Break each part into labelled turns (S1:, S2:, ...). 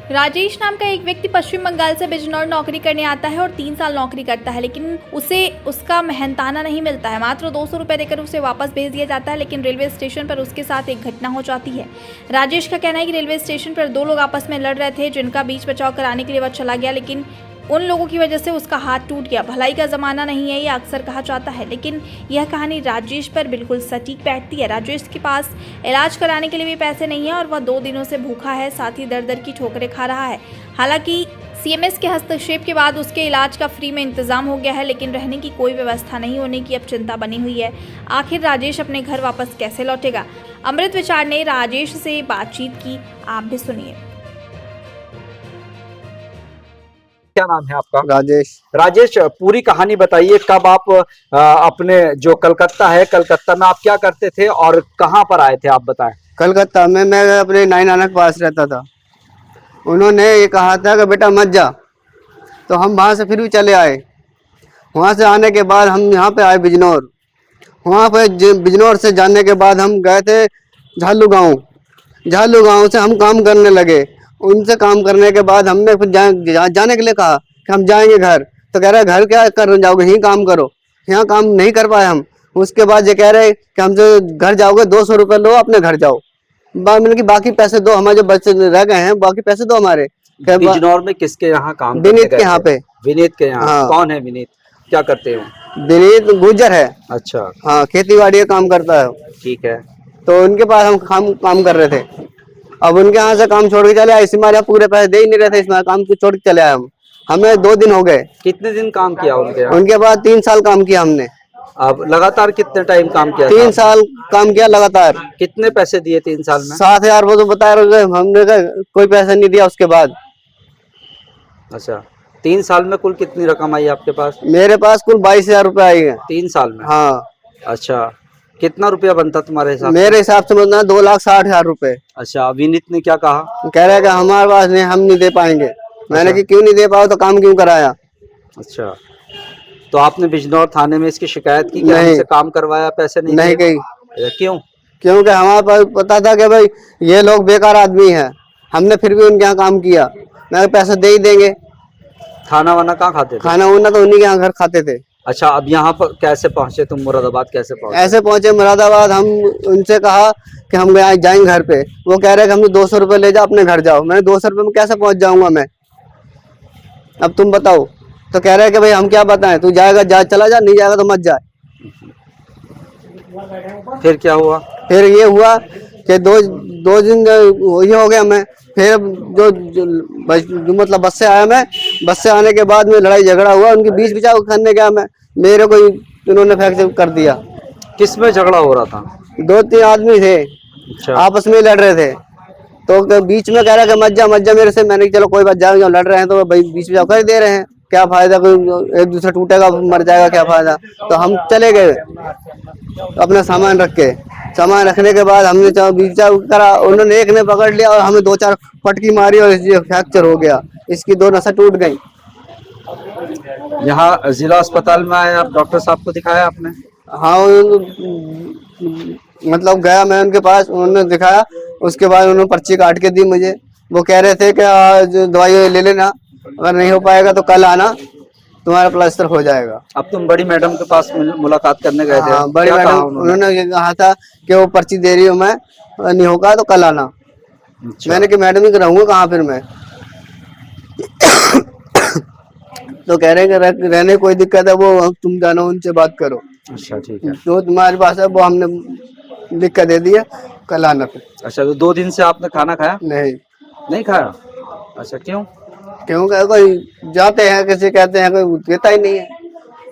S1: राजेश नाम का एक व्यक्ति पश्चिम बंगाल से बिजनौर नौकरी करने आता है और 3 साल नौकरी करता है, लेकिन उसे उसका मेहनताना नहीं मिलता है। मात्र 200 रुपये देकर उसे वापस भेज दिया जाता है, लेकिन रेलवे स्टेशन पर उसके साथ एक घटना हो जाती है। राजेश का कहना है कि रेलवे स्टेशन पर 2 लोग आपस में लड़ रहे थे, जिनका बीच बचाव कराने के लिए वह चला गया, लेकिन उन लोगों की वजह से उसका हाथ टूट गया। भलाई का ज़माना नहीं है, ये अक्सर कहा जाता है, लेकिन यह कहानी राजेश पर बिल्कुल सटीक बैठती है। राजेश के पास इलाज कराने के लिए भी पैसे नहीं है और वह 2 दिनों से भूखा है, साथ ही दर की ठोकरें खा रहा है। हालांकि सीएमएस के हस्तक्षेप के बाद उसके इलाज का फ्री में इंतजाम हो गया है, लेकिन रहने की कोई व्यवस्था नहीं होने की अब चिंता बनी हुई है। आखिर राजेश अपने घर वापस कैसे लौटेगा? अमृत विचार ने राजेश से बातचीत की, आप भी सुनिए।
S2: क्या नाम है आपका?
S3: राजेश।
S2: राजेश, पूरी कहानी बताइए। कब आप अपने जो कलकत्ता है, कलकत्ता में आप क्या करते थे और कहाँ पर आए थे, आप बताएं।
S3: कलकत्ता में मैं अपने नाई नाना के पास रहता था। उन्होंने ये कहा था कि बेटा मत जा, तो हम वहाँ से फिर भी चले आए। वहाँ से आने के बाद हम यहाँ पे आए बिजनौर। वहाँ पे बिजनौर से जाने के बाद हम गए थे झालू गाँव। झालू गाँव से हम काम करने लगे। उनसे काम करने के बाद हमने फिर जाने के लिए कहा कि हम जाएंगे घर। तो कह रहे घर क्या करने जाओगे, यहीं काम करो। यहाँ काम नहीं कर पाए हम। उसके बाद ये कह रहे कि हमसे घर जाओगे 200 रुपये लो, अपने घर जाओ। मतलब कि बाकी पैसे दो, हमारे जो बच्चे रह गए हैं बाकी पैसे दो हमारे।
S2: बिजनौर में किसके यहाँ काम?
S3: विनीत के यहाँ पे।
S2: विनीत के यहाँ?
S3: हाँ।
S2: कौन है विनीत? क्या करते हो?
S3: विनीत गुजर है।
S2: अच्छा।
S3: हाँ, खेती बाड़ी का काम करता है।
S2: ठीक है।
S3: तो उनके पास हम काम कर रहे थे। अब उनके यहाँ से काम छोड़ के चले आए। इसमें पूरे पैसे दे ही नहीं रहे थे, इसमें काम छोड़ के चले आए हम। हमें 2 दिन हो गए।
S2: कितने दिन काम किया उनके यहाँ?
S3: उनके बाद 3 साल काम किया हमने।
S2: अब लगातार कितने टाइम काम किया?
S3: 3 साल काम किया लगातार।
S2: कितने पैसे दिए 3 साल में?
S3: 7,000 वो तो बता रहे, हमने कोई पैसा नहीं दिया उसके बाद।
S2: अच्छा, 3 साल में कुल कितनी रकम आई आपके पास?
S3: मेरे पास कुल 22,000 रुपये आई है
S2: 3 साल में?
S3: हाँ।
S2: अच्छा, कितना रुपया बनता तुम्हारे हिसाब?
S3: मेरे हिसाब से मतलब 2,60,000 रुपए।
S2: अच्छा, विनीत ने क्या कहा?
S3: कह रहे कि हमारे पास नहीं, हम नहीं दे पाएंगे। मैंने कि क्यों नहीं दे पाओ, तो काम क्यों कराया?
S2: अच्छा, तो आपने बिजनौर थाने में इसकी शिकायत की कि हमसे काम करवाया, पैसे नहीं
S3: कही।
S2: क्यों?
S3: क्योंकि हमारे पास पता था कि भाई ये लोग बेकार आदमी हैं। हमने फिर भी उनके यहाँ काम किया। मैं पैसे दे ही देंगे।
S2: खाना वाना कहाँ खाते थे?
S3: खाना वाना तो उन्हीं के यहाँ घर खाते थे।
S2: अच्छा, अब यहाँ पर कैसे पहुँचे तुम? मुरादाबाद कैसे पहुँचे?
S3: ऐसे पहुंचे मुरादाबाद। हम उनसे कहा कि हम जाएंगे घर पे। वो कह रहे कि हमने 200 रुपये ले जाओ, अपने घर जाओ। मैंने 200 रुपये में कैसे पहुंच जाऊंगा मैं? अब तुम बताओ। तो कह रहे कि भाई हम क्या बताएं, तू जाएगा जा, चला जा, नहीं जाएगा तो मत जा।
S2: फिर क्या हुआ?
S3: फिर ये हुआ कि दो दिन ये हो गया। मैं फिर जो मतलब बस से आया। मैं बस से आने के बाद में लड़ाई झगड़ा हुआ, उनके बीच बचाव करने गया मैं। मेरे को उन्होंने फ्रैक्चर कर दिया।
S2: किस में झगड़ा हो रहा था?
S3: 2-3 आदमी थे।
S2: अच्छा।
S3: आपस में लड़ रहे थे। तो बीच में कह रहा कि मत जा मेरे से। मैंने चलो कोई बात, जाओ, लड़ रहे हैं तो भाई बीच में कर दे रहे हैं, क्या फायदा, कोई एक दूसरा टूटेगा मर जाएगा, क्या फायदा। तो हम चले गए अपना सामान रख के। सामान रखने के बाद हमने बीच करा। उन्होंने एक ने पकड़ लिया और हमें 2-4 पटकी मारी और फ्रैक्चर हो गया। इसकी 2 नसें टूट गई।
S2: यहाँ जिला अस्पताल में आए आप, डॉक्टर साहब को दिखाया आपने?
S3: हाँ, मतलब गया मैं उनके पास, उन्होंने दिखाया। उसके बाद उन्होंने पर्ची काट के दी मुझे। वो कह रहे थे कि आज दवाई ले लेना, अगर नहीं हो पाएगा तो कल आना, तुम्हारा प्लास्टर हो जाएगा।
S2: अब तुम बड़ी मैडम के पास मुलाकात करने गए थे?
S3: हाँ, बड़ी मैडम उन्होंने ये कहा था कि वो पर्ची दे रही हूँ मैं, नहीं होगा तो कल आना।
S2: अच्छा।
S3: मैंने कि मैडम ही रहूंगा कहाँ फिर मैं? तो कह रहे हैं कि रहने कोई दिक्कत है, वो तुम जानो उनसे बात करो।
S2: अच्छा, ठीक है।
S3: जो तुम्हारे पास है वो हमने लिख कर दे दिया, कल आना फिर।
S2: अच्छा, तो 2 दिन से आपने खाना खाया?
S3: नहीं
S2: खाया? अच्छा, क्यों?
S3: क्योंकि कोई जाते हैं, किसी कहते हैं, कोई देता ही नहीं है,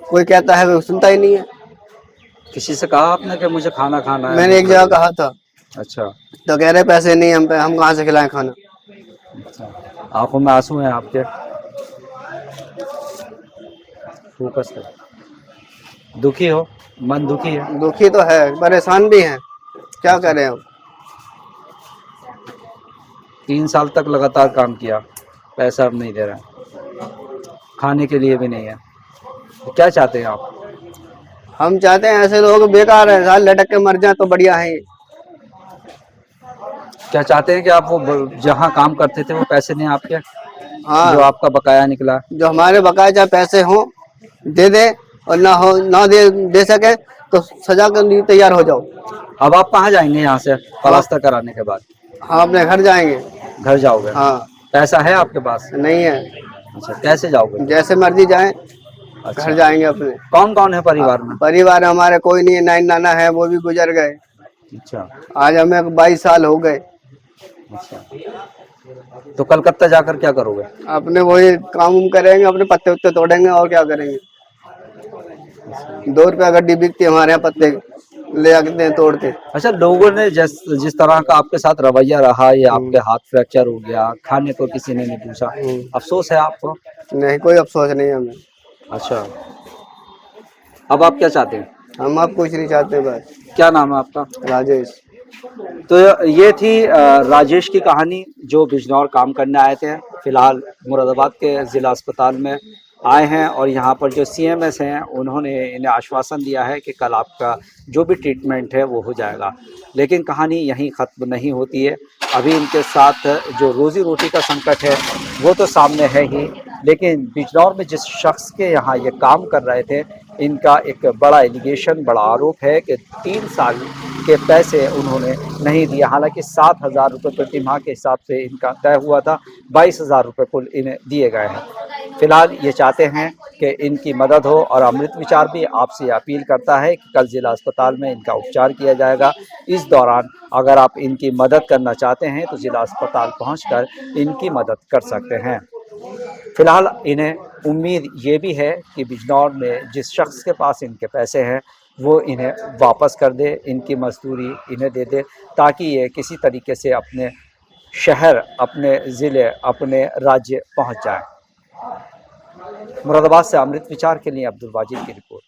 S3: कोई कहता है, कोई सुनता ही नहीं है।
S2: किसी से कहा आपने कि मुझे खाना खाना है?
S3: मैंने एक जगह कहा था।
S2: अच्छा।
S3: तो कह रहे पैसे नहीं हम पे, हम कहाँ से खिलाएं खाना।
S2: अच्छा, आंखों में आंसू हैं आपके? फोकस कर। दुखी हो? मन दुखी है?
S3: दुखी तो है, परेशान भी हैं, क्या करें हम।
S2: 3 साल तक लगातार काम किया, पैसा अब नहीं दे रहा, खाने के लिए भी नहीं है, तो क्या चाहते हैं आप?
S3: हम चाहते हैं ऐसे लोग बेकार है, साल लटक के मर जाए तो बढ़िया है।
S2: क्या चाहते हैं कि आप वो जहाँ काम करते थे वो पैसे नहीं आपके, जो
S3: हाँ,
S2: आपका बकाया निकला?
S3: जो हमारे बकाया चाहे पैसे हों दे दे, और ना हो ना दे सके तो सजा के लिए तैयार हो जाओ।
S2: अब आप कहाँ जाएंगे यहाँ से पलास्तर कराने के बाद?
S3: हाँ, अपने घर जाएंगे।
S2: घर जाओगे?
S3: हाँ,
S2: पैसा है आपके पास?
S3: नहीं है,
S2: अच्छा, कैसे जाओगे?
S3: जैसे मर्जी जाएं,
S2: अच्छा,
S3: घर जाएंगे अपने।
S2: कौन कौन है परिवार में?
S3: परिवार हमारे कोई नहीं है, नाइन नाना है, वो भी गुजर गए।
S2: अच्छा
S3: आज हमें 22 साल हो गए।
S2: अच्छा, तो कलकत्ता जाकर क्या करोगे?
S3: अपने वही काम उम करेंगे, अपने पत्ते उत्ते तोड़ेंगे और क्या करेंगे। 2 रुपया गड्डी बिकती है हमारे यहाँ, पत्ते ले आते हैं तोड़ के।
S2: अच्छा, लोगों ने जिस तरह का आपके साथ रवैया रहा, ये आपके हाथ फ्रैक्चर हो गया, खाने को किसी ने नहीं पूछा, अफसोस है आपको?
S3: नहीं, कोई अफसोस नहीं है हमें।
S2: अच्छा, अब आप क्या चाहते हैं?
S3: हम आप कुछ नहीं चाहते, बस।
S2: क्या नाम है आपका?
S3: राजेश।
S2: तो ये थी राजेश की कहानी, जो बिजनौर काम करने आए थे। फिलहाल मुरादाबाद के ज़िला अस्पताल में आए हैं और यहाँ पर जो सीएमएस हैं उन्होंने इन्हें आश्वासन दिया है कि कल आपका जो भी ट्रीटमेंट है वो हो जाएगा। लेकिन कहानी यहीं ख़त्म नहीं होती है। अभी इनके साथ जो रोज़ी रोटी का संकट है वो तो सामने है ही, लेकिन बिजनौर में जिस शख्स के यहाँ ये काम कर रहे थे, इनका एक बड़ा एलिगेशन, बड़ा आरोप है कि 3 साल के पैसे उन्होंने नहीं दिया। हालांकि 7,000 रुपये प्रति माह के हिसाब से इनका तय हुआ था, 22,000 रुपये कुल इन्हें दिए गए हैं। फिलहाल ये चाहते हैं कि इनकी मदद हो और अमृत विचार भी आपसे अपील करता है कि कल ज़िला अस्पताल में इनका उपचार किया जाएगा। इस दौरान अगर आप इनकी मदद करना चाहते हैं तो ज़िला अस्पताल पहुंचकर इनकी मदद कर सकते हैं। फिलहाल इन्हें उम्मीद ये भी है कि बिजनौर में जिस शख्स के पास इनके पैसे हैं वो इन्हें वापस कर दे, इनकी मजदूरी इन्हें दे दे, ताकि ये किसी तरीके से अपने शहर, अपने ज़िले, अपने राज्य पहुंच जाए। मुरादाबाद से अमृत विचार के लिए अब्दुल वाजिद की रिपोर्ट।